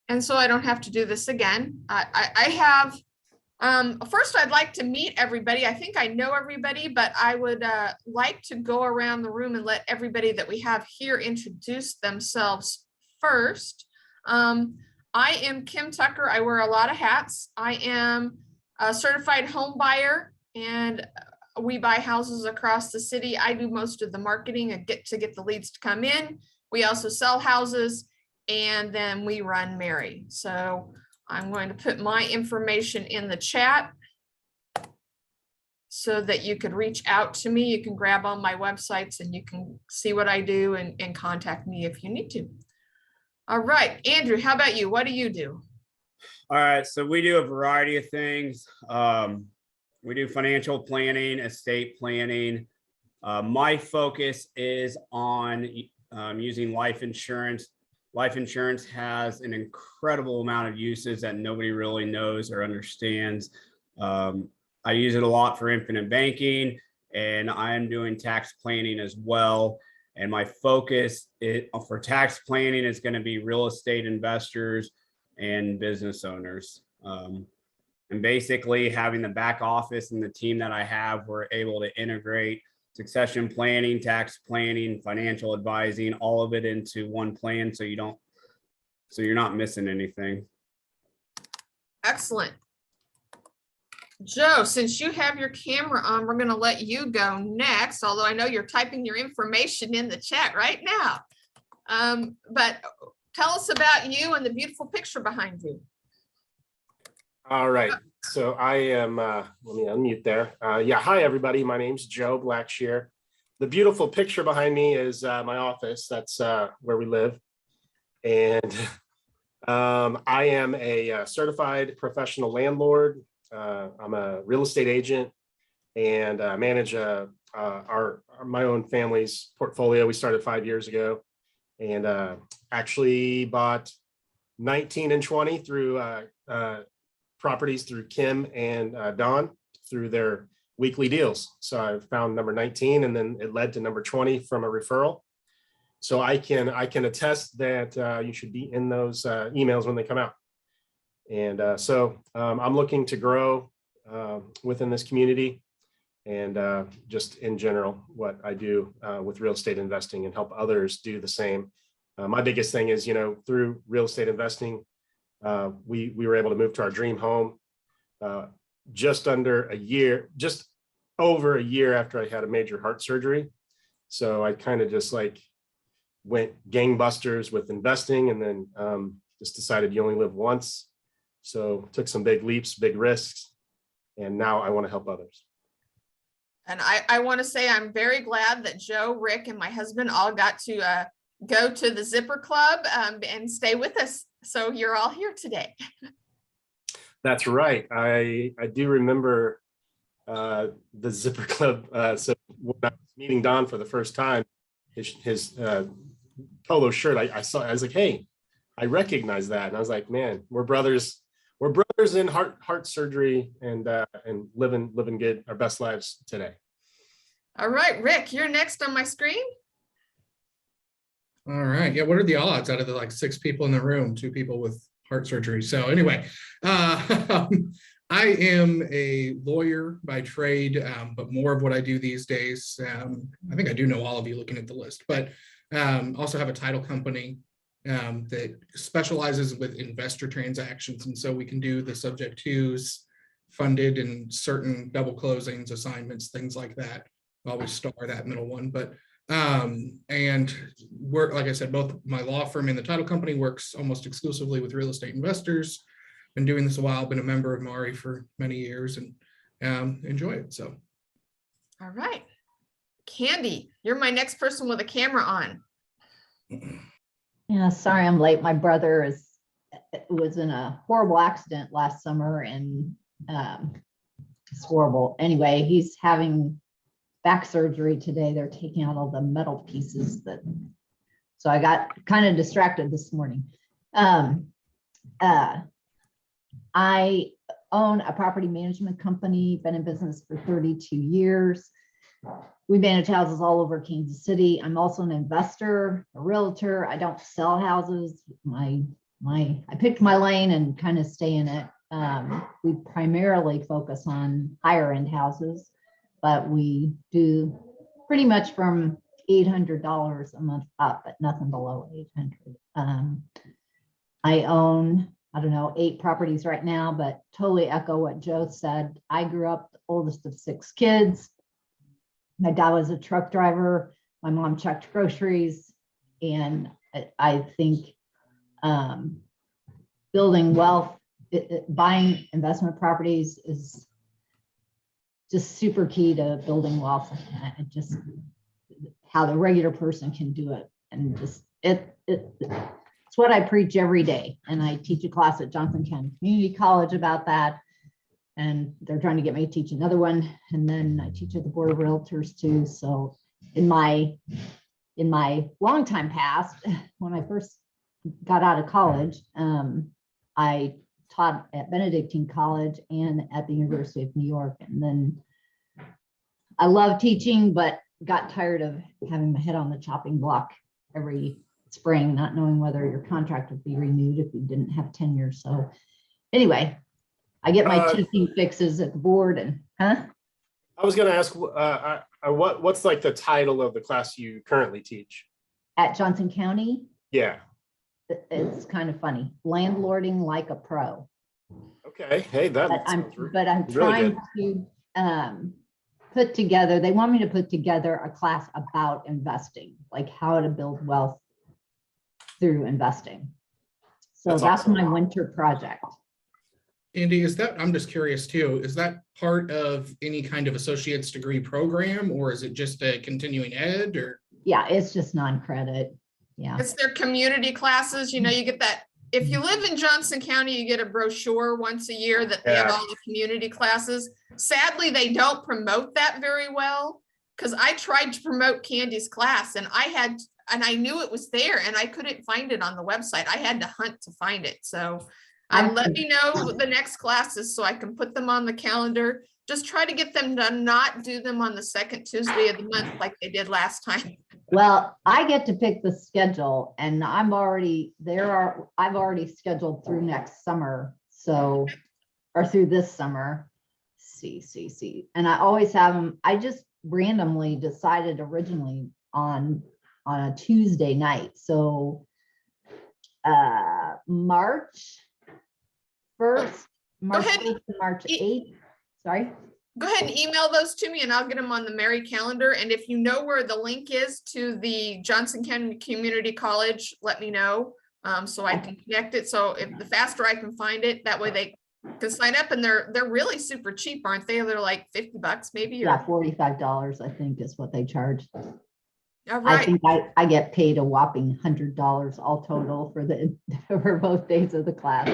And so I don't have to do this again. I have, first I'd like to meet everybody. I think I know everybody, but I would like to go around the room and let everybody that we have here introduce themselves first. I am Kim Tucker. I wear a lot of hats. I am a certified home buyer, and we buy houses across the city. I do most of the marketing and get the leads to come in. We also sell houses, and then we run MAREI. So I'm going to put my information in the chat so that you could reach out to me. You can grab on my websites and you can see what I do and contact me if you need to. All right, Andrew, how about you? What do you do? All right, so we do a variety of things. We do financial planning, estate planning. My focus is on using life insurance. Life insurance has an incredible amount of uses that nobody really knows or understands. I use it a lot for infinite banking, and I am doing tax planning as well. And my focus for tax planning is going to be real estate investors and business owners. And basically having the back office and the team that I have, we're able to integrate succession planning, tax planning, financial advising, all of it into one plan, so you're not missing anything. Excellent. Joe, since you have your camera on, we're going to let you go next, although I know you're typing your information in the chat right now. But tell us about you and the beautiful picture behind you. All right. So I am, let me unmute there. Yeah. Hi, everybody. My name's Joe Blackshear. The beautiful picture behind me is my office. That's where we live. And I am a certified professional landlord. I'm a real estate agent, and manage my own family's portfolio. We started 5 years ago, and actually bought 19 and 20 through properties through Kim and Don through their weekly deals. So I found number 19, and then it led to number 20 from a referral. So I can attest that you should be in those emails when they come out. And so I'm looking to grow within this community, and just in general, what I do with real estate investing and help others do the same. My biggest thing is, through real estate investing, we were able to move to our dream home just over a year after I had a major heart surgery. So I kind of just went gangbusters with investing, and then just decided you only live once. So took some big leaps, big risks, and now I want to help others. And I want to say I'm very glad that Joe, Rick, and my husband all got to go to the Zipper Club and stay with us. So you're all here today. That's right. I do remember the Zipper Club. So when I was meeting Don for the first time, his polo shirt, I saw, I was like, hey, I recognize that. And I was like, man, we're brothers. We're brothers in heart surgery and living good, our best lives today. All right, Rick, you're next on my screen. All right. Yeah. What are the odds out of the 6 people in the room, 2 people with heart surgery? So anyway, I am a lawyer by trade, but more of what I do these days, I think I do know all of you looking at the list, but also have a title company that specializes with investor transactions. And so we can do the subject twos, funded, and certain double closings, assignments, things like that. I always star that middle one, but and work, like I said, both my law firm and the title company works almost exclusively with real estate investors. Been doing this a while, been a member of MAREI for many years, and enjoy it. So, all right, Candy, you're my next person with a camera on. Yeah, sorry I'm late. My brother was in a horrible accident last summer, and it's horrible. Anyway, he's having back surgery today. They're taking out all the metal pieces so I got kind of distracted this morning. I own a property management company, been in business for 32 years. We manage houses all over Kansas City. I'm also an investor, a realtor. I don't sell houses. My I picked my lane and kind of stay in it. We primarily focus on higher end houses, but we do pretty much from $800 a month up, but nothing below 800. I own, I don't know, 8 properties right now, but totally echo what Joe said. I grew up the oldest of 6 kids. My dad was a truck driver. My mom checked groceries. And I think building wealth, buying investment properties is just super key to building wealth. Just how the regular person can do it. And just it's what I preach every day. And I teach a class at Johnson County Community College about that. And they're trying to get me to teach another one. And then I teach at the Board of Realtors too. So in my long time past, when I first got out of college, I taught at Benedictine College and at the University of New York. And then I love teaching, but got tired of having my head on the chopping block every spring, not knowing whether your contract would be renewed if you didn't have tenure. So anyway, I get my teaching fixes at the board and, I was going to ask, what's like the title of the class you currently teach? At Johnson County? Yeah. It's kind of funny. Landlording like a pro. Okay. Hey, But I'm really trying to put together, they want me to put together a class about investing, like how to build wealth through investing. So That's that's awesome. my winter project. Andy, is that, I'm just curious too, is that part of any kind of associate's degree program, or is it just a continuing ed, or? Yeah, it's just non-credit. Yeah. It's their community classes. You know, you get that. If you live in Johnson County, you get a brochure once a year that they have all the community classes. Sadly, they don't promote that very well, because I tried to promote Candy's class and I knew it was there and I couldn't find it on the website. I had to hunt to find it. So let me know the next classes so I can put them on the calendar. Just try to get them to not do them on the second Tuesday of the month like they did last time. Well, I get to pick the schedule and I've already scheduled through next summer. So, or through this summer, see. And I always have them. I just randomly decided originally on a Tuesday night. So March 1st, March 1st to March 8th. Sorry. Go ahead and email those to me and I'll get them on the MAREI calendar. And if you know where the link is to the Johnson County Community College, let me know so I can connect it. So if the faster I can find it, that way they can sign up, and they're really super cheap, aren't they? They're like $50 maybe. Yeah, $45, I think is what they charge. All right. I think I get paid a whopping $100 all total for both days of the class.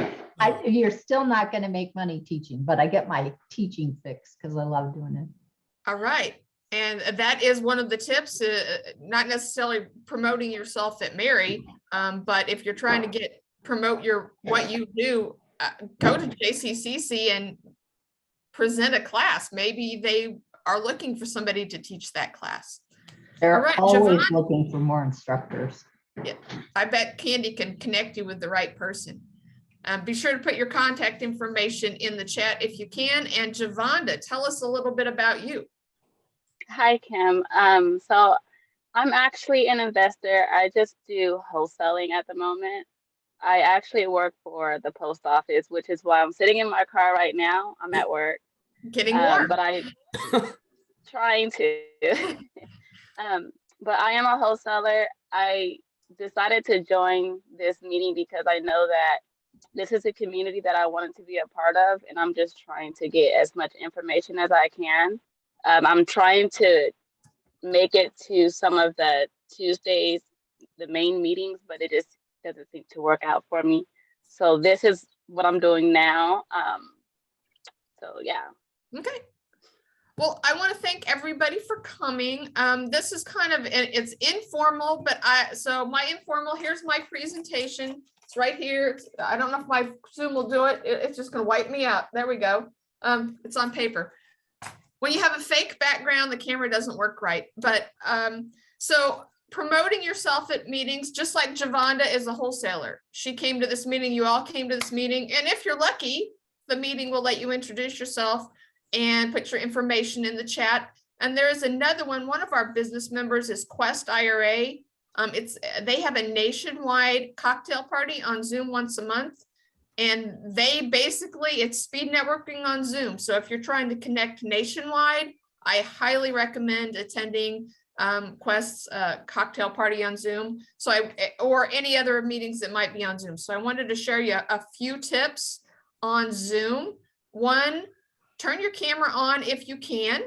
You're still not going to make money teaching, but I get my teaching fix because I love doing it. All right. And that is one of the tips, not necessarily promoting yourself at MAREI, but if you're trying to promote what you do, go to JCCC and present a class. Maybe they are looking for somebody to teach that class. They're right, always Javon. looking for more instructors. Yeah, I bet Candy can connect you with the right person. Be sure to put your contact information in the chat if you can. And Javonda, tell us a little bit about you. Hi, Kim. So I'm actually an investor. I just do wholesaling at the moment. I actually work for the post office, which is why I'm sitting in my car right now. I'm at work. Getting warm. But I trying to. But I am a wholesaler. I decided to join this meeting because I know that this is a community that I wanted to be a part of, and I'm just trying to get as much information as I can. I'm trying to make it to some of the Tuesdays, the main meetings, but it just doesn't seem to work out for me. So this is what I'm doing now. So yeah. Okay. Well, I want to thank everybody for coming. This is kind of, it's informal, but so my informal, here's my presentation. It's right here. I don't know if my Zoom will do it. It's just going to wipe me out. There we go. It's on paper. When you have a fake background, the camera doesn't work right. But so promoting yourself at meetings, just like Javonda is a wholesaler. She came to this meeting, you all came to this meeting, and if you're lucky, the meeting will let you introduce yourself and put your information in the chat. And there is another one of our business members is Quest IRA. They have a nationwide cocktail party on Zoom once a month. And it's speed networking on Zoom. So if you're trying to connect nationwide, I highly recommend attending Quest's cocktail party on Zoom. Or any other meetings that might be on Zoom. So I wanted to share you a few tips on Zoom. One, turn your camera on if you can,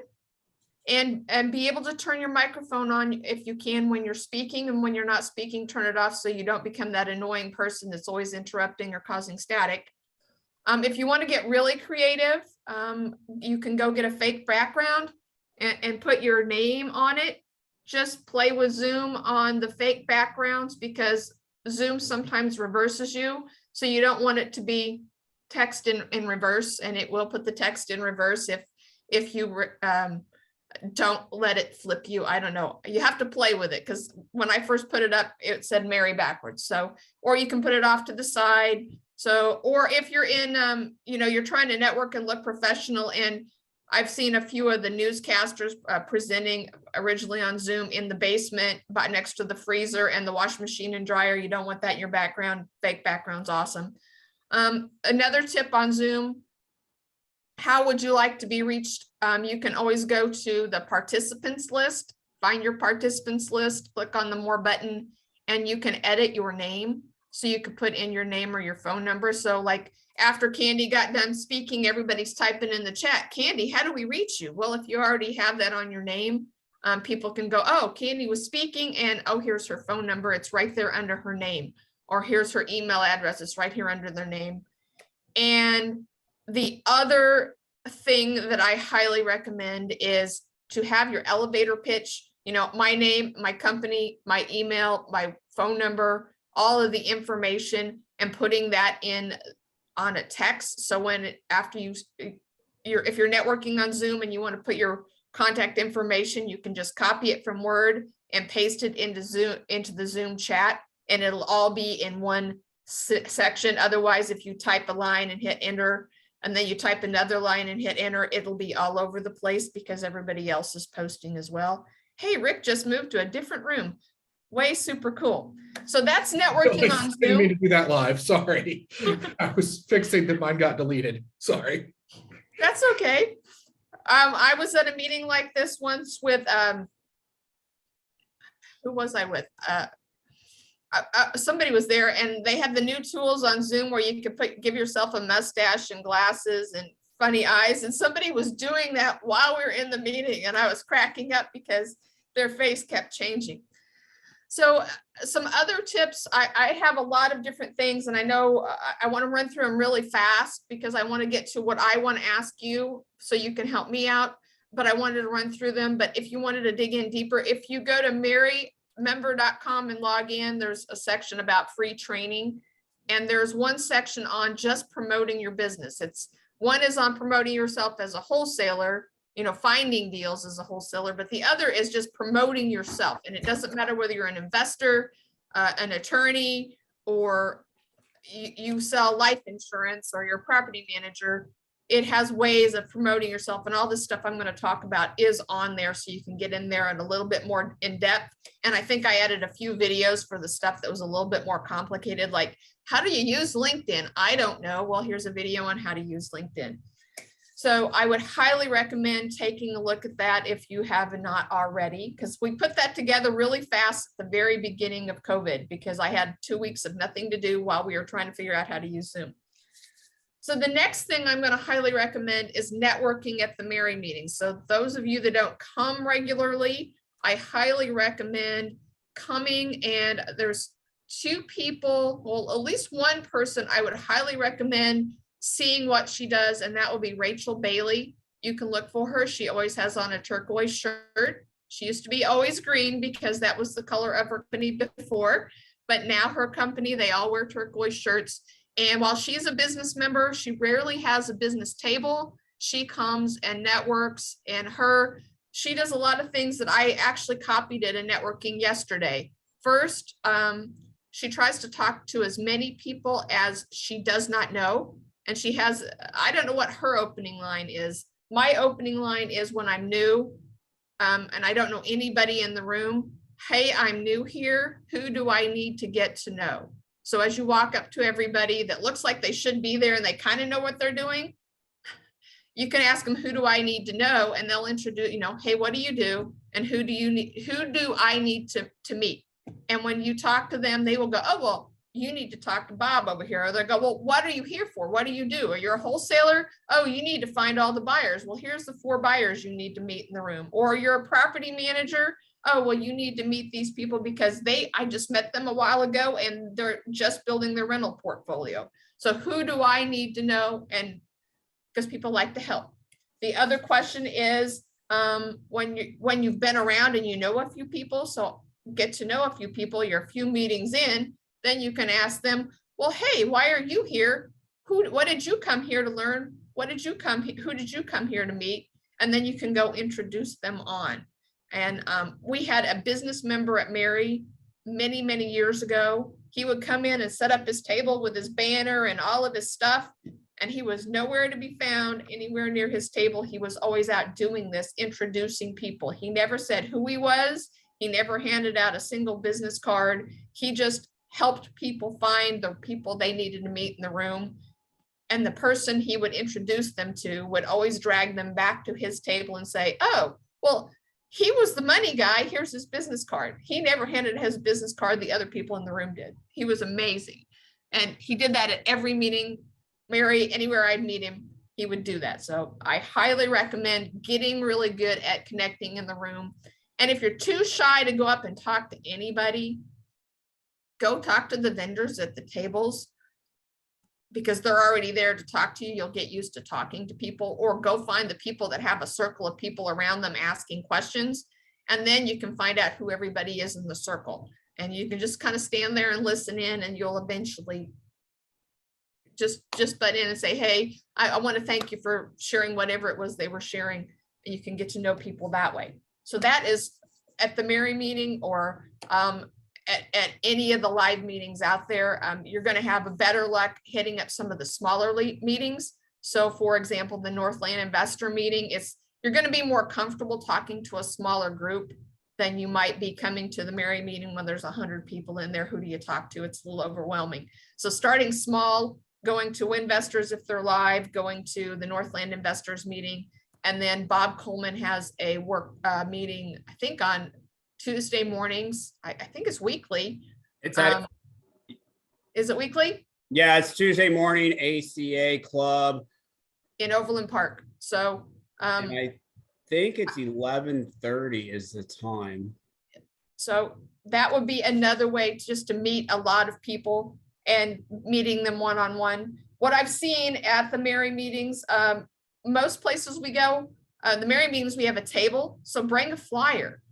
and be able to turn your microphone on if you can when you're speaking, and when you're not speaking, turn it off so you don't become that annoying person that's always interrupting or causing static. If you want to get really creative, you can go get a fake background and put your name on it. Just play with Zoom on the fake backgrounds, because Zoom sometimes reverses you. So you don't want it to be text in reverse, and it will put the text in reverse if you don't let it flip you. I don't know. You have to play with it, because when I first put it up, it said MAREI backwards. So, or you can put it off to the side. So, or if you're in, you're trying to network and look professional, and I've seen a few of the newscasters presenting originally on Zoom in the basement, but next to the freezer and the washing machine and dryer. You don't want that in your background. Fake background's awesome. Another tip on Zoom, how would you like to be reached? You can always go to the participants list, find your participants list, click on the more button, and you can edit your name. So you could put in your name or your phone number. So like after Candy got done speaking, everybody's typing in the chat, Candy, how do we reach you? Well, if you already have that on your name, people can go, oh, Candy was speaking, and oh, here's her phone number. It's right there under her name. Or here's her email address. It's right here under their name. And the other thing that I highly recommend is to have your elevator pitch, my name, my company, my email, my phone number, all of the information, and putting that in on a text. So if you're networking on Zoom and you want to put your contact information, you can just copy it from Word and paste it into the Zoom chat, and it'll all be in one section. Otherwise, if you type a line and hit enter, and then you type another line and hit enter, it'll be all over the place because everybody else is posting as well. Hey, Rick just moved to a different room. Way super cool. So that's networking on Zoom. Didn't mean to do that live. Sorry. I was fixing that mine got deleted. Sorry. That's okay. I was at a meeting like this once with, who was I with? Somebody was there, and they had the new tools on Zoom where you could give yourself a mustache and glasses and funny eyes. And somebody was doing that while we were in the meeting, and I was cracking up because their face kept changing. So some other tips, I have a lot of different things, and I know I want to run through them really fast because I want to get to what I want to ask you so you can help me out, but I wanted to run through them. But if you wanted to dig in deeper, if you go to MAREIMember.com and log in, there's a section about free training, and there's one section on just promoting your business. One is on promoting yourself as a wholesaler, finding deals as a wholesaler, but the other is just promoting yourself. And it doesn't matter whether you're an investor, an attorney, or you sell life insurance, or you're a property manager. It has ways of promoting yourself, and all this stuff I'm going to talk about is on there, so you can get in there and a little bit more in depth. And I think I added a few videos for the stuff that was a little bit more complicated, like how do you use LinkedIn? I don't know. Well, here's a video on how to use LinkedIn. So I would highly recommend taking a look at that if you have not already, because we put that together really fast at the very beginning of COVID, because I had 2 weeks of nothing to do while we were trying to figure out how to use Zoom. So the next thing I'm going to highly recommend is networking at the MAREI meetings. So those of you that don't come regularly, I highly recommend coming, and there's 2 people, well, at least one person I would highly recommend seeing what she does, and that will be Rachel Bailey. You can look for her. She always has on a turquoise shirt. She used to be always green because that was the color of her company before, but now her company, they all wear turquoise shirts. And while she's a business member, she rarely has a business table. She comes and networks, and her she does a lot of things that I actually copied at a networking yesterday. First, she tries to talk to as many people as she does not know. And she has, I don't know what her opening line is. My opening line is when I'm new, and I don't know anybody in the room. Hey, I'm new here. Who do I need to get to know? So as you walk up to everybody that looks like they should be there and they kind of know what they're doing, you can ask them, who do I need to know? And they'll introduce, you know, hey, what do you do? And who do I need to meet? And when you talk to them, they will go, oh, well, you need to talk to Bob over here. Or they'll go, well, what are you here for? What do you do? Are you a wholesaler? Oh, you need to find all the buyers. Well, here's the 4 buyers you need to meet in the room. Or you're a property manager. Oh, well, you need to meet these people because I just met them a while ago and they're just building their rental portfolio. So who do I need to know? And because people like to help. The other question is when you've been around and you know a few people, so get to know a few people, you're a few meetings in, then you can ask them, well, hey, why are you here? What did you come here to learn? Who did you come here to meet? And then you can go introduce them on. And we had a business member at MAREI many, many years ago. He would come in and set up his table with his banner and all of his stuff. And he was nowhere to be found anywhere near his table. He was always out doing this, introducing people. He never said who he was. He never handed out a single business card. He just helped people find the people they needed to meet in the room. And the person he would introduce them to would always drag them back to his table and say, oh, well, he was the money guy. Here's his business card. He never handed his business card. The other people in the room did. He was amazing. And he did that at every meeting. MAREI, anywhere I'd meet him, he would do that. So I highly recommend getting really good at connecting in the room. And if you're too shy to go up and talk to anybody, go talk to the vendors at the tables because they're already there to talk to you. You'll get used to talking to people, or go find the people that have a circle of people around them asking questions. And then you can find out who everybody is in the circle. And you can just kind of stand there and listen in, and you'll eventually just butt in and say, hey, I want to thank you for sharing whatever it was they were sharing. And you can get to know people that way. So that is at the MAREI meeting, or at any of the live meetings out there. You're going to have a better luck hitting up some of the smaller meetings. So for example, the Northland investor meeting, you're going to be more comfortable talking to a smaller group than you might be coming to the MAREI meeting when there's 100 people in there. Who do you talk to? It's a little overwhelming. So starting small, going to investors if they're live, going to the Northland investors meeting. And then Bob Coleman has a work meeting, I think on Tuesday mornings. I think it's weekly. It's Is it weekly? yeah, it's Tuesday morning, ACA Club. In Overland Park. So And I think it's 11:30 is the time. so that would be another way just to meet a lot of people and meeting them one-on-one. What I've seen at the MAREI meetings, most places we go, the MAREI meetings, we have a table. So bring a flyer.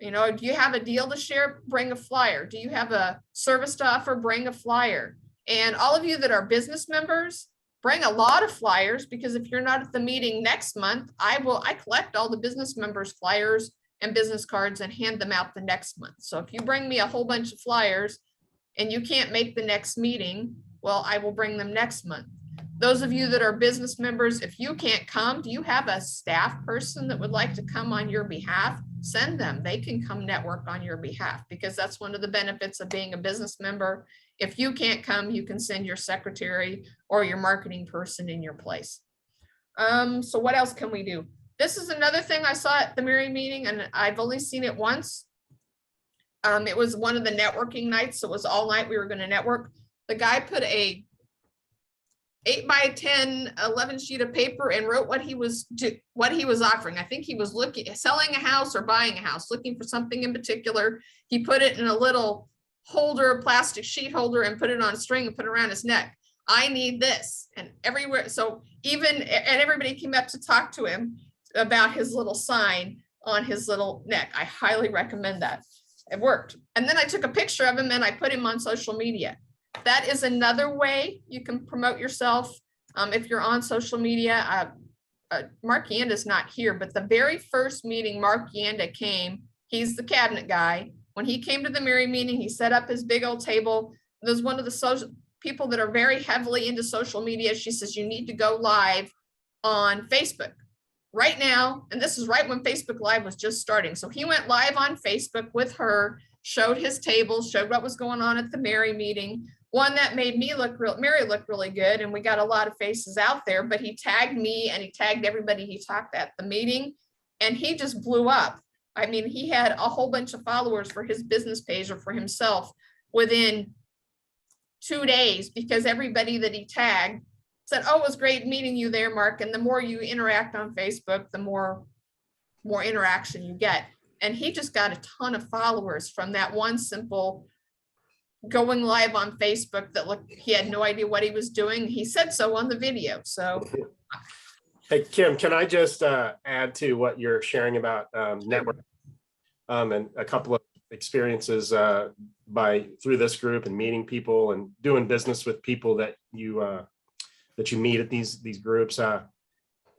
You know, do you have a deal to share? Bring a flyer. Do you have a service to offer? Bring a flyer. And all of you that are business members, bring a lot of flyers, because if you're not at the meeting next month, I collect all the business members' flyers and business cards and hand them out the next month. So if you bring me a whole bunch of flyers and you can't make the next meeting, well, I will bring them next month. Those of you that are business members, if you can't come, do you have a staff person that would like to come on your behalf? Send them. They can come network on your behalf, because that's one of the benefits of being a business member. If you can't come, you can send your secretary or your marketing person in your place. So what else can we do? This is another thing I saw at the MAREI meeting, and I've only seen it once. It was one of the networking nights. So it was all night we were going to network. The guy put a 8x10, 11 sheet of paper and wrote what he was offering. I think he was selling a house or buying a house, looking for something in particular. He put it in a little holder, plastic sheet holder, and put it on a string and put it around his neck. I need this. And everywhere. So everybody came up to talk to him about his little sign on his little neck. I highly recommend that. It worked. And then I took a picture of him and I put him on social media. That is another way you can promote yourself. If you're on social media, Mark Yanda's not here, but the very first meeting Mark Yanda came, he's the cabinet guy. When he came to the MAREI meeting, he set up his big old table. There's one of the social people that are very heavily into social media. She says, you need to go live on Facebook right now. And this is right when Facebook Live was just starting. So he went live on Facebook with her, showed his table, showed what was going on at the MAREI meeting. One that made me look MAREI look really good. And we got a lot of faces out there, but he tagged me and he tagged everybody he talked at the meeting, and he just blew up. I mean, he had a whole bunch of followers for his business page or for himself within 2 days, because everybody that he tagged said, oh, it was great meeting you there, Mark. And the more you interact on Facebook, the more interaction you get. And he just got a ton of followers from that one simple going live on Facebook that looked, he had no idea what he was doing. He said so on the video. So. Hey, Kim, can I just add to what you're sharing about network and a couple of experiences through this group and meeting people and doing business with people that you meet at these groups.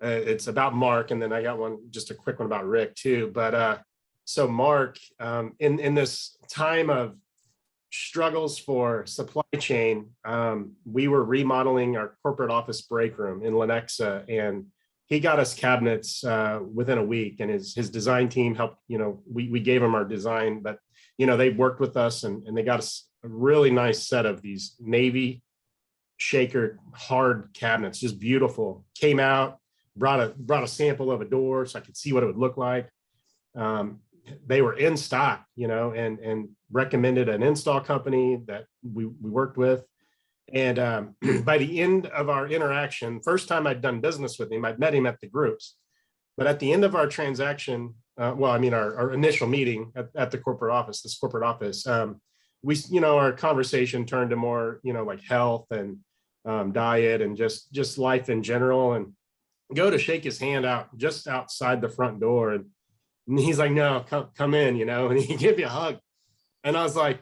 It's about Mark, and then I got just a quick one about Rick too. But so Mark, in this time of struggles for supply chain, we were remodeling our corporate office break room in Lenexa, and he got us cabinets within a week, and his design team helped. We gave him our design, but they worked with us, and they got us a really nice set of these navy shaker hard cabinets, just beautiful. Came out, brought a sample of a door so I could see what it would look like. They were in stock, and recommended an install company that we worked with. And by the end of our interaction, first time I'd done business with him, I'd met him at the groups. But at the end of our transaction, our initial meeting at the corporate office, our conversation turned to more, like health and diet and just life in general. And go to shake his hand out just outside the front door. And he's like, no, come in, and he gave me a hug. And I was like,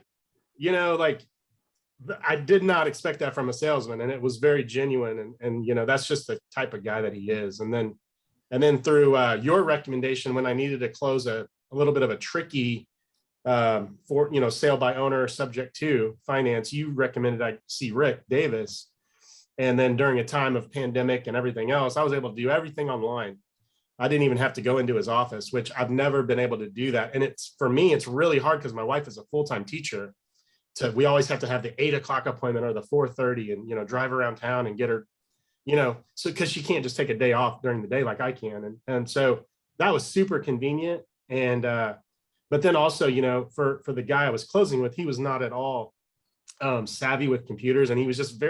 I did not expect that from a salesman, and it was very genuine. And that's just the type of guy that he is. And then through your recommendation, when I needed to close a little bit of a tricky sale by owner subject to finance, you recommended I see Rick Davis. And then during a time of pandemic and everything else, I was able to do everything online. I didn't even have to go into his office, which I've never been able to do that. And for me, it's really hard because my wife is a full-time teacher. We always have to have the 8 o'clock appointment or the 4:30 and, drive around town and get her, so because she can't just take a day off during the day like I can. And so that was super convenient. And, but then also, for the guy I was closing with, he was not at all savvy with computers. And he was just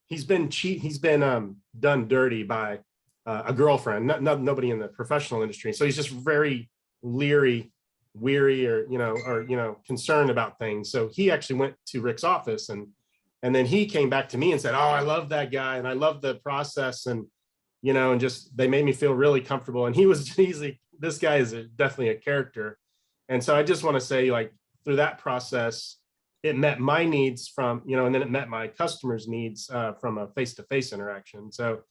he's been done dirty by a girlfriend, nobody in the professional industry. So he's just very weary or concerned about things. So he actually went to Rick's office and then he came back to me and said, oh, I love that guy. And I love the process. And, and just, they made me feel really comfortable. And he's like, this guy is definitely a character. And so I just want to say, like, through that process, it met my needs from, and then it met my customers' needs from a face-to-face interaction. So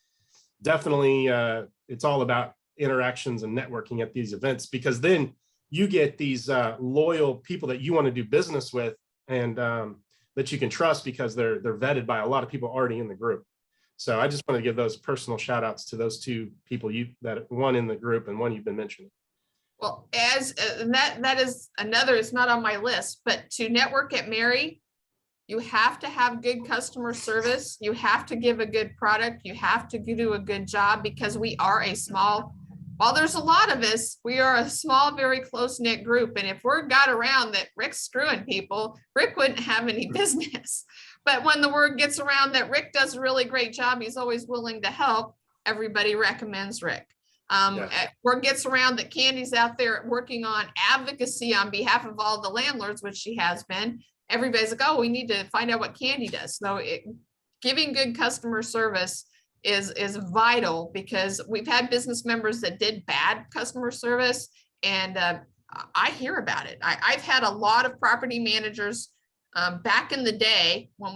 definitely it's all about interactions and networking at these events, because then you get these loyal people that you want to do business with and that you can trust because they're vetted by a lot of people already in the group. So I just want to give those personal shout outs to those two people, one in the group and one you've been mentioning. Well, that is another, it's not on my list, but to network at MAREI, you have to have good customer service. You have to give a good product. You have to do a good job, because we are while there's a lot of us, we are a small, very close knit group. And if word got around that Rick's screwing people, Rick wouldn't have any business. But when the word gets around that Rick does a really great job, he's always willing to help, everybody recommends Rick. Word gets around that Candy's out there working on advocacy on behalf of all the landlords, which she has been. Everybody's like, oh, we need to find out what Candy does. So giving good customer service is vital, because we've had business members that did bad customer service, and I hear about it. I've had a lot of property managers back in the day when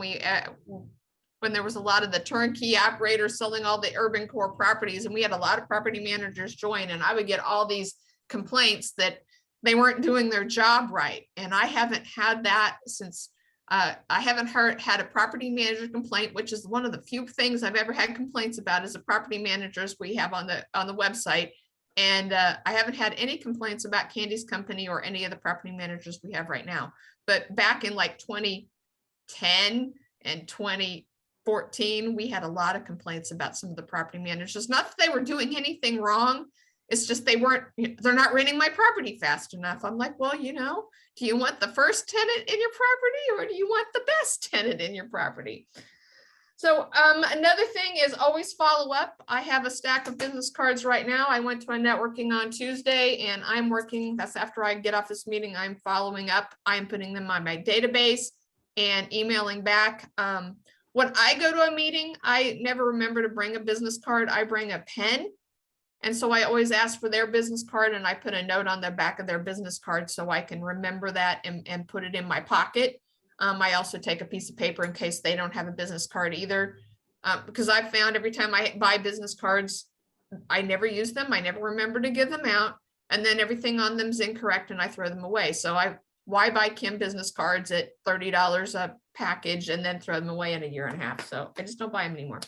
when there was a lot of the turnkey operators selling all the urban core properties, and we had a lot of property managers join, and I would get all these complaints that they weren't doing their job right. And I haven't had that since I haven't had a property manager complaint, which is one of the few things I've ever had complaints about, is the property managers we have on the website. And I haven't had any complaints about Candy's company or any of the property managers we have right now. But back in like 2010 and 2014, we had a lot of complaints about some of the property managers. Not that they were doing anything wrong. It's just they're not renting my property fast enough. I'm like, well, you know, do you want the first tenant in your property, or do you want the best tenant in your property? So another thing is always follow up. I have a stack of business cards right now. I went to a networking on Tuesday, and I'm working, that's after I get off this meeting, I'm following up. I'm putting them on my database and emailing back. When I go to a meeting, I never remember to bring a business card. I bring a pen. And so I always ask for their business card, and I put a note on the back of their business card so I can remember that and put it in my pocket. I also take a piece of paper in case they don't have a business card either, because I found every time I buy business cards, I never use them. I never remember to give them out. And then everything on them is incorrect and I throw them away. So why buy Kim business cards at $30 a package and then throw them away in a year and a half? So I just don't buy them anymore.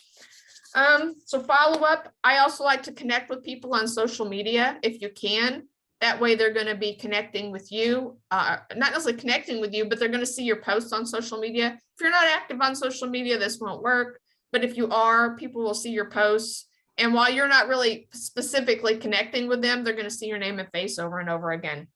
So follow up. I also like to connect with people on social media if you can. That way they're going to be connecting with you, not necessarily connecting with you, but they're going to see your posts on social media. If you're not active on social media, this won't work. But if you are, people will see your posts. And while you're not really specifically connecting with them, they're going to see your name and face over and over again.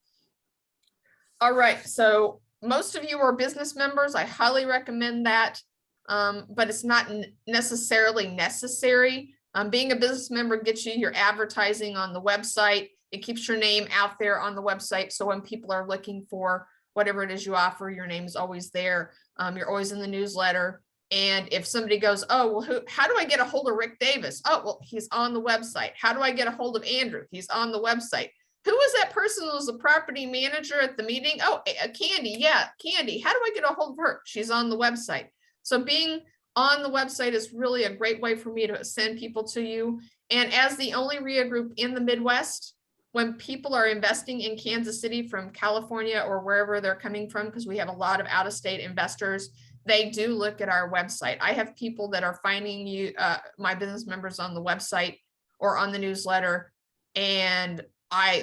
All right. So most of you are business members. I highly recommend that. But it's not necessarily necessary. Being a business member gets you your advertising on the website. It keeps your name out there on the website. So when people are looking for whatever it is you offer, your name is always there. You're always in the newsletter. And if somebody goes, oh, well, how do I get a hold of Rick Davis? Oh, well, he's on the website. How do I get a hold of Andrew? He's on the website. Who was that person who was the property manager at the meeting? Oh, Candy. Yeah, Candy. How do I get a hold of her? She's on the website. So being on the website is really a great way for me to send people to you. And as the only RIA group in the Midwest, when people are investing in Kansas City from California or wherever they're coming from, because we have a lot of out-of-state investors, they do look at our website. I have people that are finding you, my business members on the website or on the newsletter, and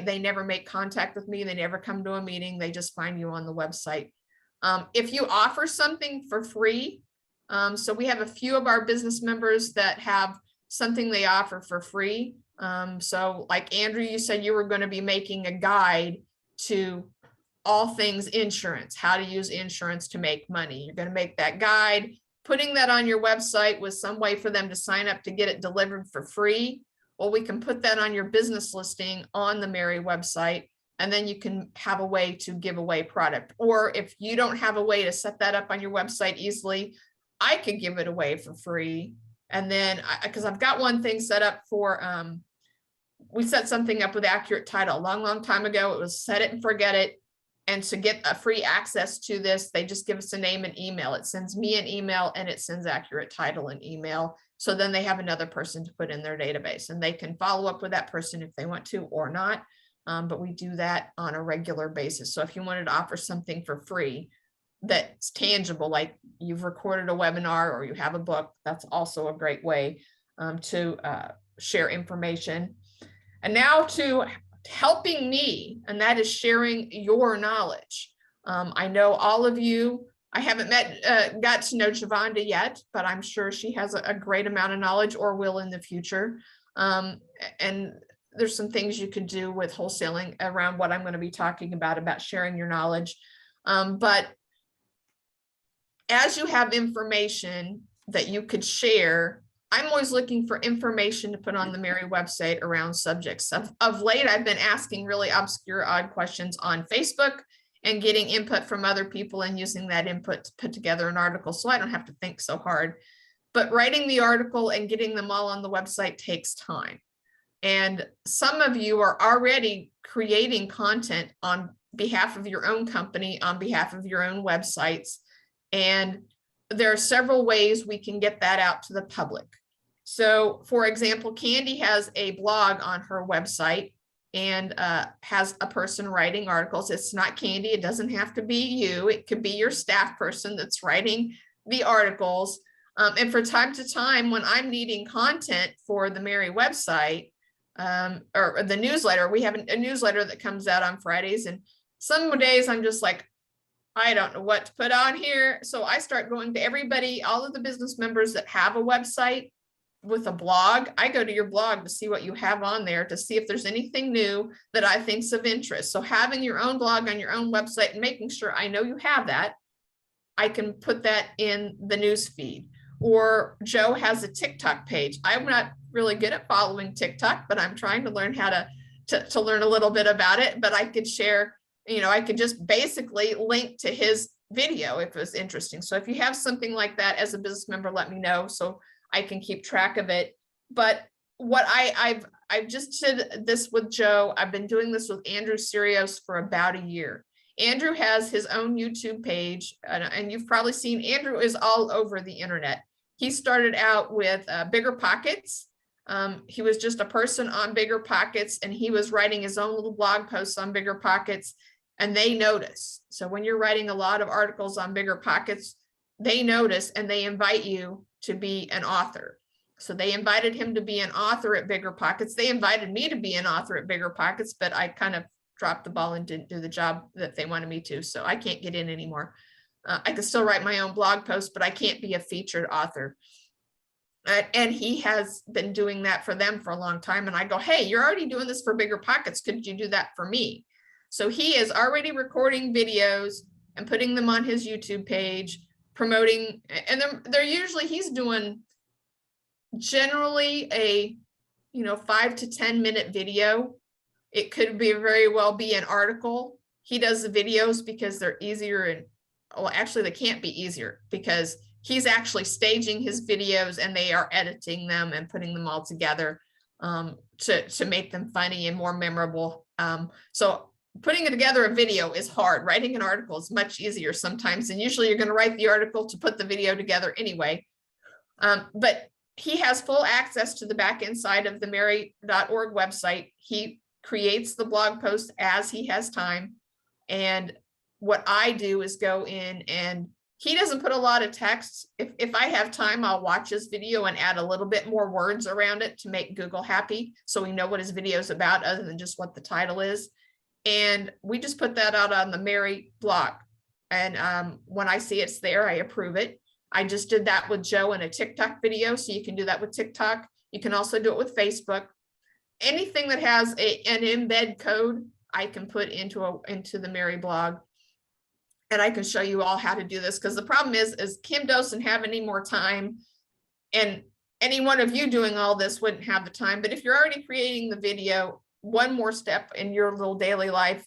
they never make contact with me. They never come to a meeting. They just find you on the website. If you offer something for free, so we have a few of our business members that have something they offer for free. So like Andrew, you said you were going to be making a guide to all things insurance, how to use insurance to make money. You're going to make that guide, putting that on your website with some way for them to sign up to get it delivered for free. Well, we can put that on your business listing on the MAREI website, and then you can have a way to give away product. Or if you don't have a way to set that up on your website easily, I could give it away for free. And then, because I've got one thing set up for, we set something up with Accurate Title a long time ago. It was set it and forget it. And to get a free access to this, they just give us a name and email. It sends me an email and it sends Accurate Title an email. So then they have another person to put in their database, and they can follow up with that person if they want to or not. But we do that on a regular basis. So if you wanted to offer something for free that's tangible, like you've recorded a webinar or you have a book, that's also a great way to share information. And now to helping me, and that is sharing your knowledge. I know all of you, I haven't got to know Javonda yet, but I'm sure she has a great amount of knowledge, or will in the future. And there's some things you could do with wholesaling around what I'm going to be talking about sharing your knowledge. But as you have information that you could share, I'm always looking for information to put on the MAREI website around subjects. Of late, I've been asking really obscure, odd questions on Facebook and getting input from other people and using that input to put together an article, so I don't have to think so hard. But writing the article and getting them all on the website takes time. And some of you are already creating content on behalf of your own company, on behalf of your own websites. And there are several ways we can get that out to the public. So for example, Candy has a blog on her website and has a person writing articles. It's not Candy. It doesn't have to be you. It could be your staff person that's writing the articles. And from time to time, when I'm needing content for the MAREI website or the newsletter, we have a newsletter that comes out on Fridays. And some days I'm just like, I don't know what to put on here. So I start going to everybody, all of the business members that have a website with a blog. I go to your blog to see what you have on there, to see if there's anything new that I think's of interest. So having your own blog on your own website and making sure I know you have that, I can put that in the news feed. Or Joe has a TikTok page. I'm not really good at following TikTok, but I'm trying to learn how to learn a little bit about it. But I could share, I could just basically link to his video if it was interesting. So if you have something like that as a business member, let me know so I can keep track of it. But what I've just did this with Joe. I've been doing this with Andrew Sirios for about a year. Andrew has his own YouTube page, and you've probably seen Andrew is all over the internet. He started out with Bigger Pockets. He was just a person on Bigger Pockets, and he was writing his own little blog posts on Bigger Pockets, and they notice. So when you're writing a lot of articles on Bigger Pockets, they notice and they invite you to be an author. So they invited him to be an author at Bigger Pockets. They invited me to be an author at Bigger Pockets, but I kind of dropped the ball and didn't do the job that they wanted me to. So I can't get in anymore. I can still write my own blog post, but I can't be a featured author. And he has been doing that for them for a long time. And I go, hey, you're already doing this for Bigger Pockets. Could you do that for me? So he is already recording videos and putting them on his YouTube page, promoting, and they're usually, he's doing generally a 5 to 10 minute video. It could be very well be an article. He does the videos because they're easier, and well, actually they can't be easier because he's actually staging his videos and they are editing them and putting them all together to make them funny and more memorable. So putting together a video is hard. Writing an article is much easier sometimes, and usually you're going to write the article to put the video together anyway. But he has full access to the back end side of the MAREI.org website. He creates the blog post as he has time. And what I do is go in, and he doesn't put a lot of text. If I have time, I'll watch his video and add a little bit more words around it to make Google happy, so we know what his video is about other than just what the title is. And we just put that out on the MAREI blog. And when I see it's there, I approve it. I just did that with Joe in a TikTok video. So you can do that with TikTok. You can also do it with Facebook. Anything that has an embed code, I can put into the MAREI blog. And I can show you all how to do this, because the problem is Kim doesn't have any more time, and any one of you doing all this wouldn't have the time. But if you're already creating the video, one more step in your little daily life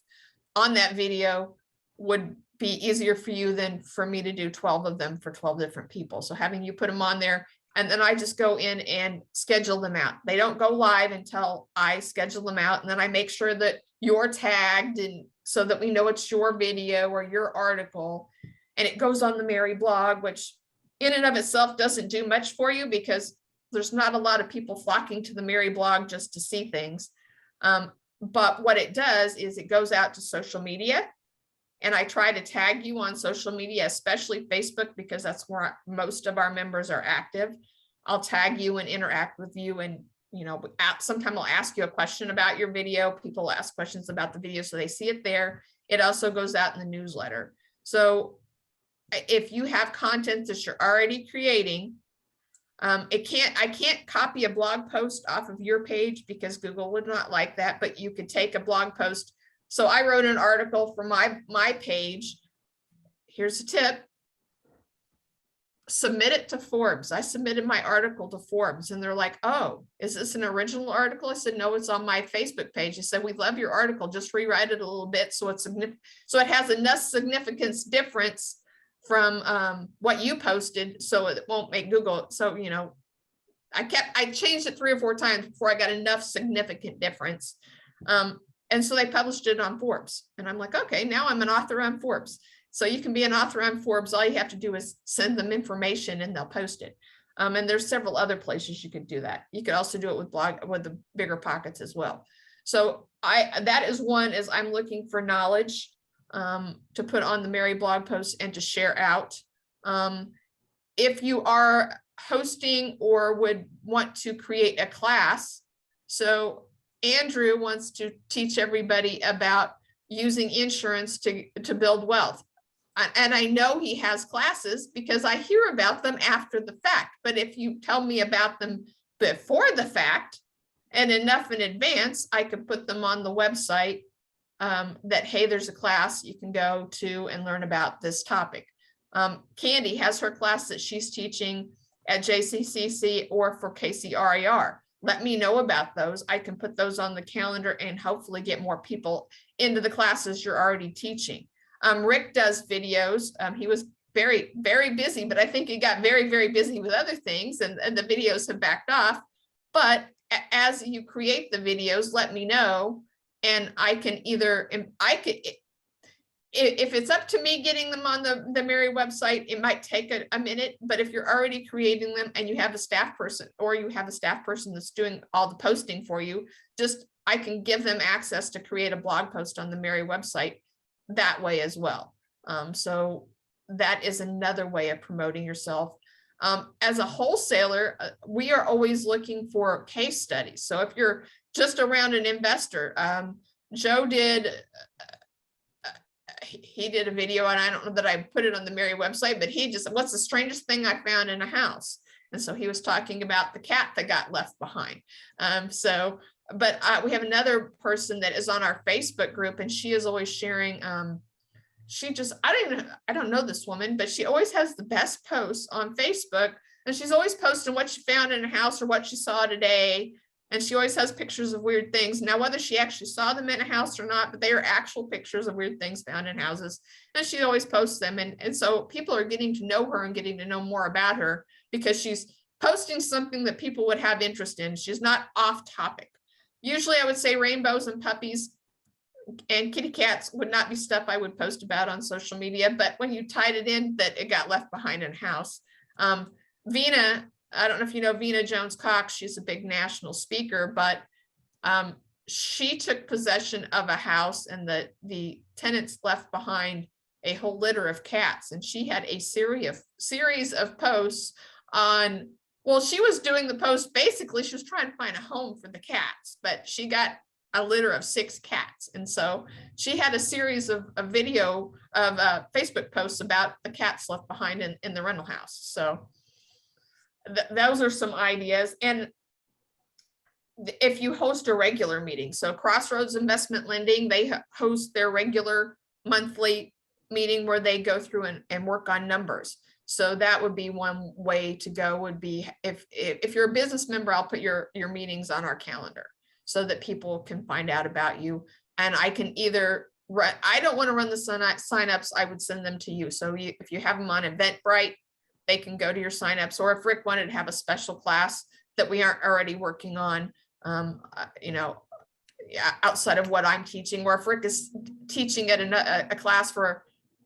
on that video would be easier for you than for me to do 12 of them for 12 different people. So having you put them on there, and then I just go in and schedule them out. They don't go live until I schedule them out. And then I make sure that you're tagged, and so that we know it's your video or your article, and it goes on the MAREI blog, which in and of itself doesn't do much for you because there's not a lot of people flocking to the MAREI blog just to see things. But what it does is it goes out to social media, and I try to tag you on social media, especially Facebook, because that's where most of our members are active. I'll tag you and interact with you, and sometimes I'll ask you a question about your video. People ask questions about the video, so they see it there. It also goes out in the newsletter. So if you have content that you're already creating, I can't copy a blog post off of your page because Google would not like that, but you could take a blog post. So I wrote an article for my page. Here's a tip. Submit it to Forbes. I submitted my article to Forbes, and they're like, oh, is this an original article? I said, no, it's on my Facebook page. They said, we love your article, just rewrite it a little bit so it has enough significance difference from what you posted, so it won't make Google. So I changed it 3 or 4 times before I got enough significant difference. And so they published it on Forbes, and I'm like, okay, now I'm an author on Forbes. So you can be an author on Forbes. All you have to do is send them information and they'll post it. And there's several other places you could do that. You could also do it with the Bigger Pockets as well. So that is one, is I'm looking for knowledge to put on the MAREI blog posts and to share out. If you are hosting or would want to create a class, so Andrew wants to teach everybody about using insurance to build wealth. And I know he has classes because I hear about them after the fact. But if you tell me about them before the fact and enough in advance, I could put them on the website that, hey, there's a class you can go to and learn about this topic. Candy has her class that she's teaching at JCCC or for KCRER. Let me know about those. I can put those on the calendar and hopefully get more people into the classes you're already teaching. Rick does videos. He was very, very busy, but I think he got very, very busy with other things and the videos have backed off. But as you create the videos, let me know. And I can either, if it's up to me getting them on the MAREI website, it might take a minute, but if you're already creating them and you have a staff person, or you have a staff person that's doing all the posting for you, I can give them access to create a blog post on the MAREI website that way as well. So that is another way of promoting yourself. As a wholesaler, we are always looking for case studies. So if you're just around an investor, Joe did, he did a video, and I don't know that I put it on the MAREI website, but he just, what's the strangest thing I found in a house? And so he was talking about the cat that got left behind. But we have another person that is on our Facebook group, and she is always sharing. I don't know this woman, but she always has the best posts on Facebook, and she's always posting what she found in a house or what she saw today. And she always has pictures of weird things. Now, whether she actually saw them in a house or not, but they are actual pictures of weird things found in houses. And she always posts them. And so people are getting to know her and getting to know more about her because she's posting something that people would have interest in. She's not off topic. Usually I would say rainbows and puppies and kitty cats would not be stuff I would post about on social media. But when you tied it in that it got left behind in a house, Vina, I don't know if you know Vina Jones-Cox, she's a big national speaker, but she took possession of a house and the tenants left behind a whole litter of cats. And she had a series of posts on, well, she was doing the post, basically she was trying to find a home for the cats, but she got a litter of 6 cats. And so she had a series of video of Facebook posts about the cats left behind in the rental house. So those are some ideas. And if you host a regular meeting, so Crossroads Investment Lending, they host their regular monthly meeting where they go through and work on numbers. So that would be one way to go, would be if you're a business member, I'll put your meetings on our calendar so that people can find out about you. And I can either I don't want to run the signups, I would send them to you. So if you have them on Eventbrite, they can go to your signups, or if Rick wanted to have a special class that we aren't already working on, outside of what I'm teaching, or if Rick is teaching at a class for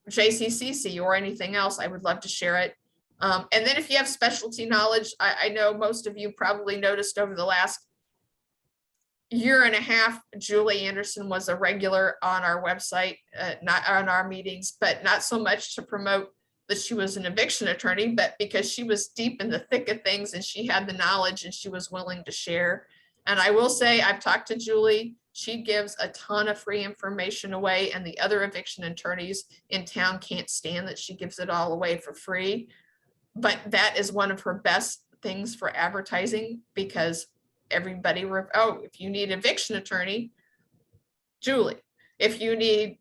JCCC or anything else, I would love to share it. And then if you have specialty knowledge, I know most of you probably noticed over the last year and a half, Julie Anderson was a regular on our website, not on our meetings, but not so much to promote that she was an eviction attorney, but because she was deep in the thick of things and she had the knowledge and she was willing to share. And I will say, I've talked to Julie. She gives a ton of free information away, and the other eviction attorneys in town can't stand that she gives it all away for free. But that is one of her best things for advertising, because everybody, if you need eviction attorney, Julie. If you need,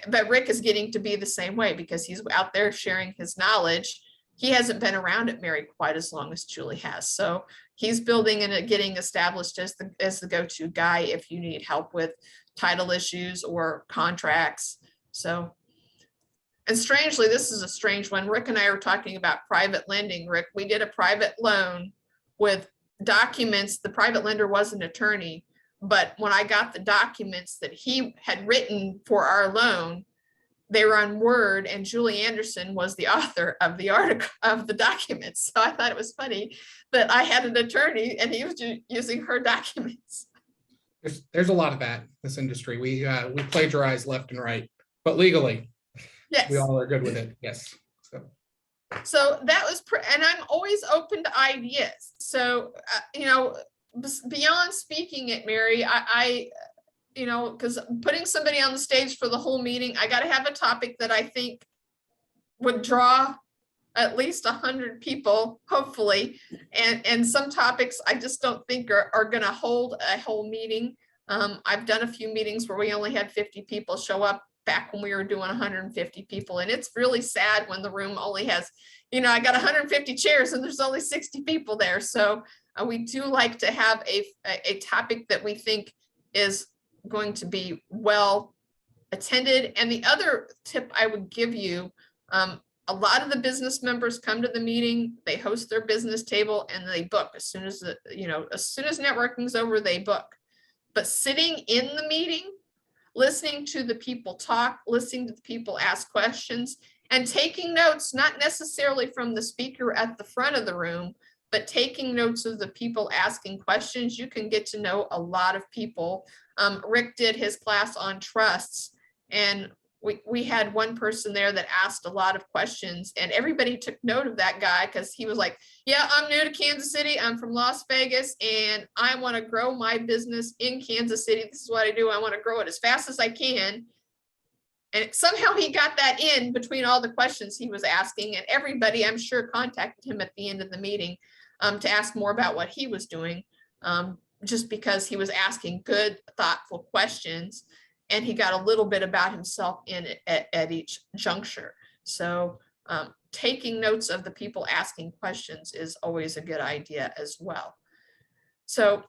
but Rick is getting to be the same way because he's out there sharing his knowledge. He hasn't been around at MAREI quite as long as Julie has. So he's building and getting established as the go-to guy if you need help with title issues or contracts. So, and strangely, this is a strange one. Rick and I are talking about private lending. Rick, we did a private loan with documents. The private lender was an attorney, but when I got the documents that he had written for our loan, they were on Word, and Julie Anderson was the author of the article of the documents. So I thought it was funny that I had an attorney and he was using her documents. There's a lot of that in this industry. We plagiarize left and right, but legally, Yes. we all are good with it. Yes. So that was, and I'm always open to ideas. So, you know, beyond speaking at MAREI, I you know, because putting somebody on the stage for the whole meeting, I got to have a topic that I think would draw at least 100 people, hopefully. And some topics I just don't think are going to hold a whole meeting. I've done a few meetings where we only had 50 people show up back when we were doing 150 people. And it's really sad when the room only has, you know, I got 150 chairs and there's only 60 people there. So we do like to have a topic that we think is going to be well attended. And the other tip I would give you, a lot of the business members come to the meeting, they host their business table and they book as soon as as soon as networking's over, they book. But sitting in the meeting, listening to the people talk, listening to the people ask questions, and taking notes, not necessarily from the speaker at the front of the room, but taking notes of the people asking questions, you can get to know a lot of people. Rick did his class on trusts, and we had one person there that asked a lot of questions, and everybody took note of that guy because he was like, yeah, I'm new to Kansas City. I'm from Las Vegas and I want to grow my business in Kansas City. This is what I do. I want to grow it as fast as I can. And somehow he got that in between all the questions he was asking, and everybody, I'm sure, contacted him at the end of the meeting to ask more about what he was doing, just because he was asking good, thoughtful questions. And he got a little bit about himself in it at each juncture. So taking notes of the people asking questions is always a good idea as well. So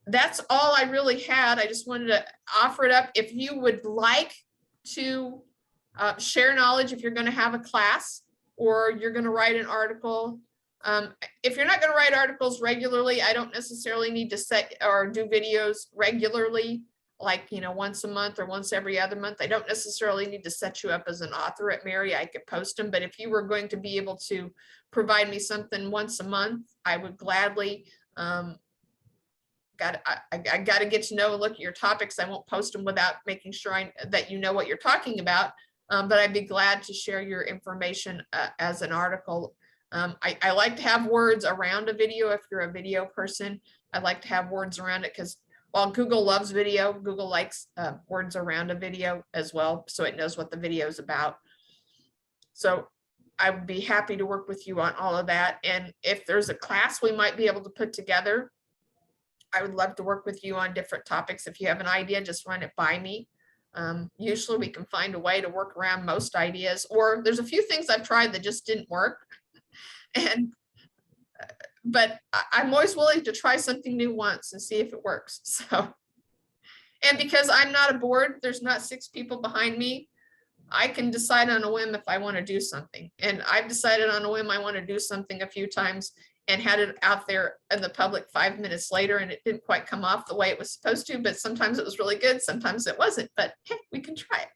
that's all I really had. I just wanted to offer it up. If you would like to share knowledge, if you're going to have a class or you're going to write an article, if you're not going to write articles regularly, I don't necessarily need to set or do videos regularly, like, once a month or once every other month. I don't necessarily need to set you up as an author at MAREI. I could post them, but if you were going to be able to provide me something once a month, I would gladly. I got to get to know and look at your topics. I won't post them without making sure that you know what you're talking about, but I'd be glad to share your information as an article. I like to have words around a video. If you're a video person, I like to have words around it, because while Google loves video, Google likes words around a video as well, so it knows what the video is about. So I would be happy to work with you on all of that. And if there's a class we might be able to put together, I would love to work with you on different topics. If you have an idea, just run it by me. Usually we can find a way to work around most ideas, or there's a few things I've tried that just didn't work. But I'm always willing to try something new once and see if it works. So, and because I'm not a board, there's not 6 people behind me, I can decide on a whim if I want to do something. And I've decided on a whim I want to do something a few times and had it out there in the public 5 minutes later, and it didn't quite come off the way it was supposed to, but sometimes it was really good, sometimes it wasn't, but hey, we can try it.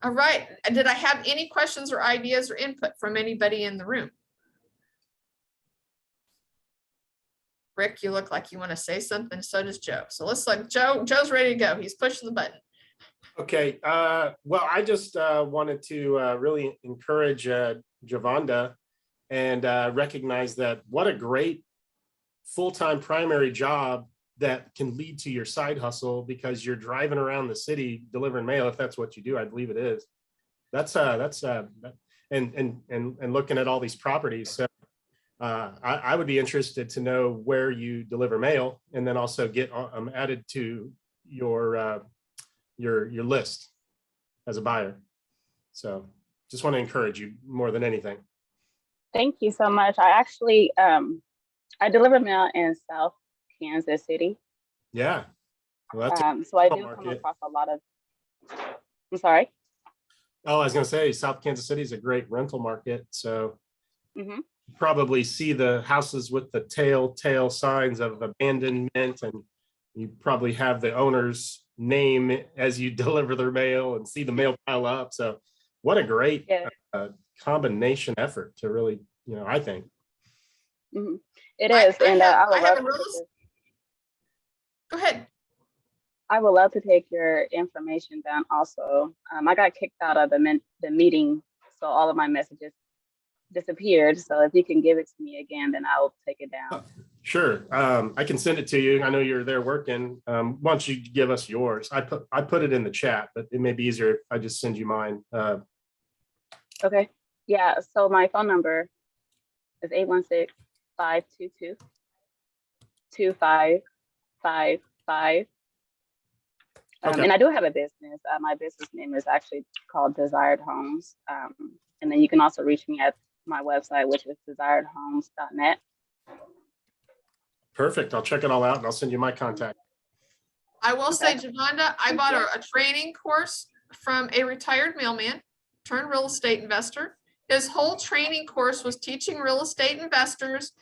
All right, did I have any questions or ideas or input from anybody in the room? Rick, you look like you want to say something. So does Joe. So let's let Joe's ready to go. He's pushing the button. Okay. Well, I just wanted to really encourage Javonda and recognize that what a great full-time primary job that can lead to your side hustle, because you're driving around the city delivering mail. If that's what you do, I believe it is. That's and looking at all these properties. So I would be interested to know where you deliver mail, and then also get added to your list as a buyer. So just want to encourage you more than anything. Thank you so much. I actually I deliver mail in South Kansas City. Yeah. Well, that's so I do come across a lot of. I'm sorry. Oh, I was going to say South Kansas City is a great rental market. So you probably see the houses with the telltale signs of abandonment, and you probably have the owners name as you deliver their mail and see the mail pile up. So what a great Yeah. combination effort to really, I think. Mhm. It is, and I would I have love a real. Go ahead. I would love to take your information down also. I got kicked out of the meeting, so all of my messages disappeared. So if you can give it to me again, then I'll take it down. Sure. I can send it to you. I know you're there working. Why don't you give us yours? I put it in the chat, but it may be easier if I just send you mine. Okay. Yeah. So my phone number is 816-522-2555. Okay. And I do have a business. My business name is actually called Desired Homes. And then you can also reach me at my website, which is desiredhomes.net. Perfect. I'll check it all out and I'll send you my contact. I will say, Javonda, I Thank bought you. a training course from a retired mailman turned real estate investor. His whole training course was teaching real estate investors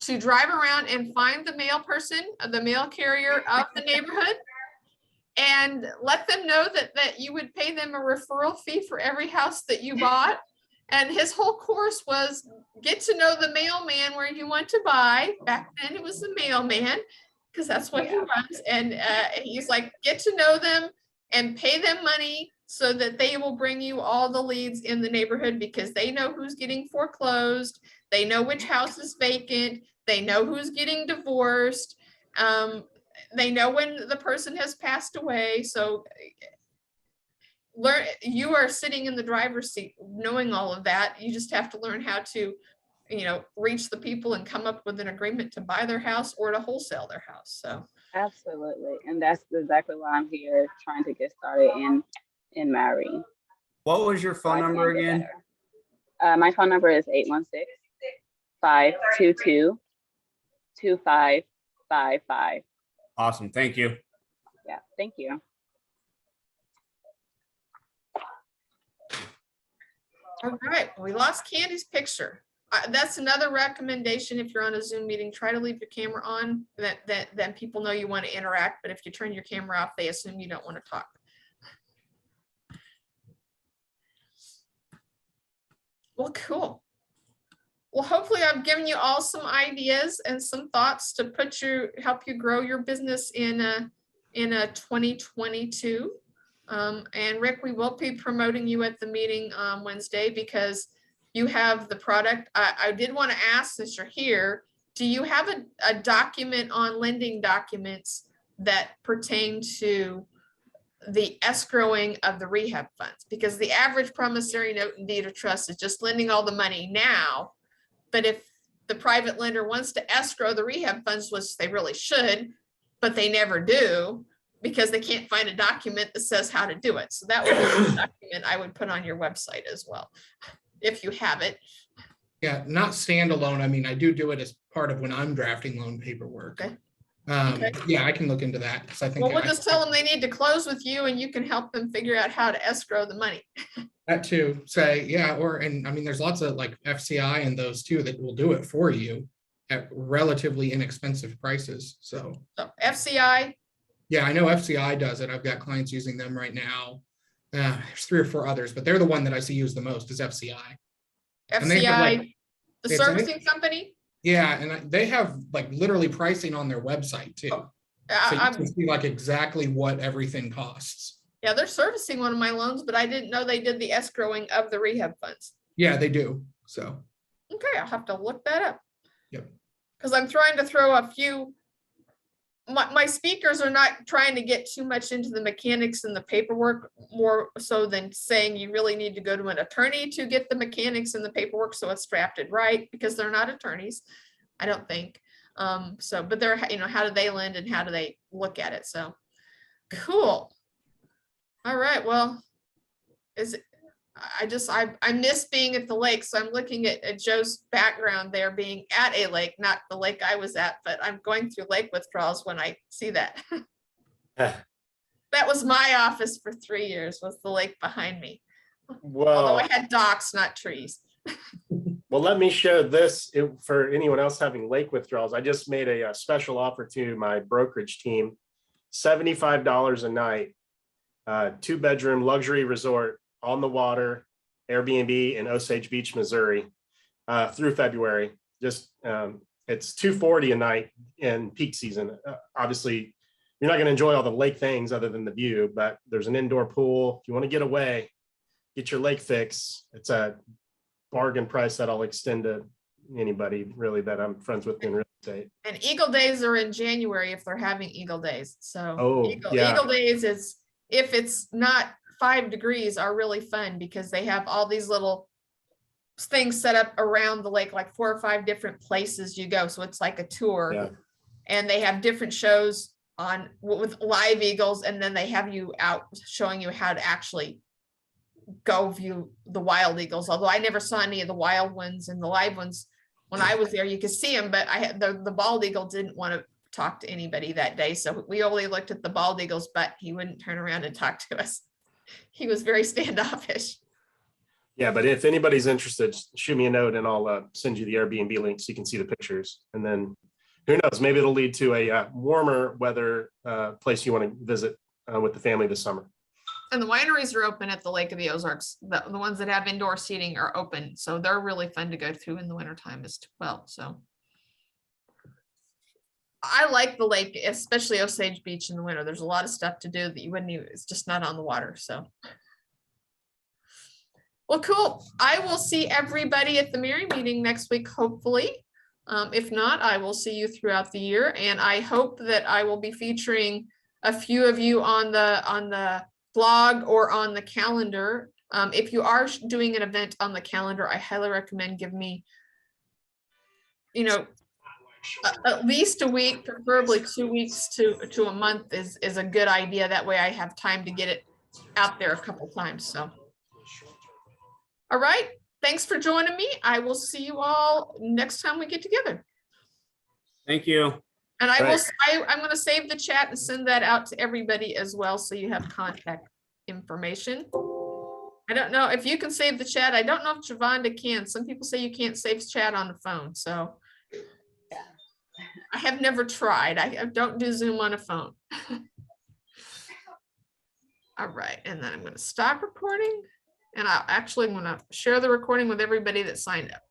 to drive around and find the mail person, the mail carrier of the neighborhood, and let them know that you would pay them a referral fee for every house that you bought. And his whole course was get to know the mailman where you want to buy. Back then it was the mailman, because that's what he runs. And he's like, get to know them and pay them money so that they will bring you all the leads in the neighborhood, because they know who's getting foreclosed. They know which house is vacant. They know who's getting divorced. They know when the person has passed away. So you are sitting in the driver's seat knowing all of that. You just have to learn how to, reach the people and come up with an agreement to buy their house or to wholesale their house. So Absolutely. And that's exactly why I'm here trying to get started in MAREI. What was your phone number again? My phone number is 816-522-2555. Awesome. Thank you. Yeah, thank you. all right, we lost Candy's picture. That's another recommendation. If you're on a Zoom meeting, try to leave your camera on. Then people know you want to interact. But if you turn your camera off, they assume you don't want to talk. Well, cool. Well, hopefully I've given you all some ideas and some thoughts to help you grow your business in 2022. And Rick, we will be promoting you at the meeting on Wednesday because you have the product. I did want to ask, since you're here, do you have a document on lending documents that pertain to the escrowing of the rehab funds? Because the average promissory note and deed of trust is just lending all the money now. But if the private lender wants to escrow the rehab funds, which they really should, but they never do because they can't find a document that says how to do it. So that would be a document I would put on your website as well, if you have it. Yeah, not standalone. I mean, I do it as part of when I'm drafting loan paperwork. Okay. Yeah, I can look into that because I think Well, we'll just tell them they need to close with you and you can help them figure out how to escrow the money. that too. Say, yeah, and I mean, there's lots of like FCI and those too that will do it for you at relatively inexpensive prices. So FCI. Yeah, I know FCI does it. I've got clients using them right now. There's 3 or 4 others, but they're the one that I see used the most is FCI. And they have, FCI, the servicing company. Yeah, and they have like literally pricing on their website too. So you can see like exactly what everything costs. Yeah, they're servicing one of my loans, but I didn't know they did the escrowing of the rehab funds. Yeah, they do. So okay, I'll have to look that up. Yep. Because I'm trying to throw a few. My speakers are not trying to get too much into the mechanics and the paperwork, more so than saying you really need to go to an attorney to get the mechanics and the paperwork so it's drafted right, because they're not attorneys, I don't think. But they're, how do they lend and how do they look at it? So cool. All right, well, I miss being at the lake. So I'm looking at Joe's background there, being at a lake, not the lake I was at, but I'm going through lake withdrawals when I see that. That was my office for 3 years, was the lake behind me. Well, although I had docks, not trees. Well, let me share this for anyone else having lake withdrawals. I just made a special offer to my brokerage team. $75 a night, 2-bedroom luxury resort on the water, Airbnb in Osage Beach, Missouri, through February. Just it's $240 a night in peak season. Obviously, you're not going to enjoy all the lake things other than the view, but there's an indoor pool. If you want to get away, get your lake fix. It's a bargain price that I'll extend to anybody really that I'm friends with in real estate. And Eagle Days are in January if they're having Eagle Days. So Oh, Eagle, yeah. Eagle Days is, if it's not 5 degrees, are really fun because they have all these little things set up around the lake, like 4 or 5 different places you go. So it's like a tour. Yeah. And they have different shows on with live eagles, and then they have you out showing you how to actually go view the wild eagles. Although I never saw any of the wild ones, and the live ones when I was there, you could see them, but I had the bald eagle didn't want to talk to anybody that day. So we only looked at the bald eagles, but he wouldn't turn around and talk to us. He was very standoffish. Yeah, but if anybody's interested, shoot me a note and I'll send you the Airbnb link so you can see the pictures. And then who knows, maybe it'll lead to a warmer weather place you want to visit with the family this summer. And the wineries are open at the Lake of the Ozarks. The ones that have indoor seating are open. So they're really fun to go through in the wintertime as well. So I like the lake, especially Osage Beach in the winter. There's a lot of stuff to do that you wouldn't even, it's just not on the water. So. Well, cool. I will see everybody at the MAREI meeting next week, hopefully. If not, I will see you throughout the year. And I hope that I will be featuring a few of you on the blog or on the calendar. If you are doing an event on the calendar, I highly recommend give me, at least a week, preferably 2 weeks to a month is a good idea. That way I have time to get it out there a couple times. So, all right. Thanks for joining me. I will see you all next time we get together. Thank you. And I'm Right. going to save the chat and send that out to everybody as well, so you have contact information. I don't know if you can save the chat. I don't know if Javonda can. Some people say you can't save chat on the phone. So I have never tried. I don't do Zoom on a phone. All right. And then I'm going to stop recording. And I'm going to share the recording with everybody that signed up.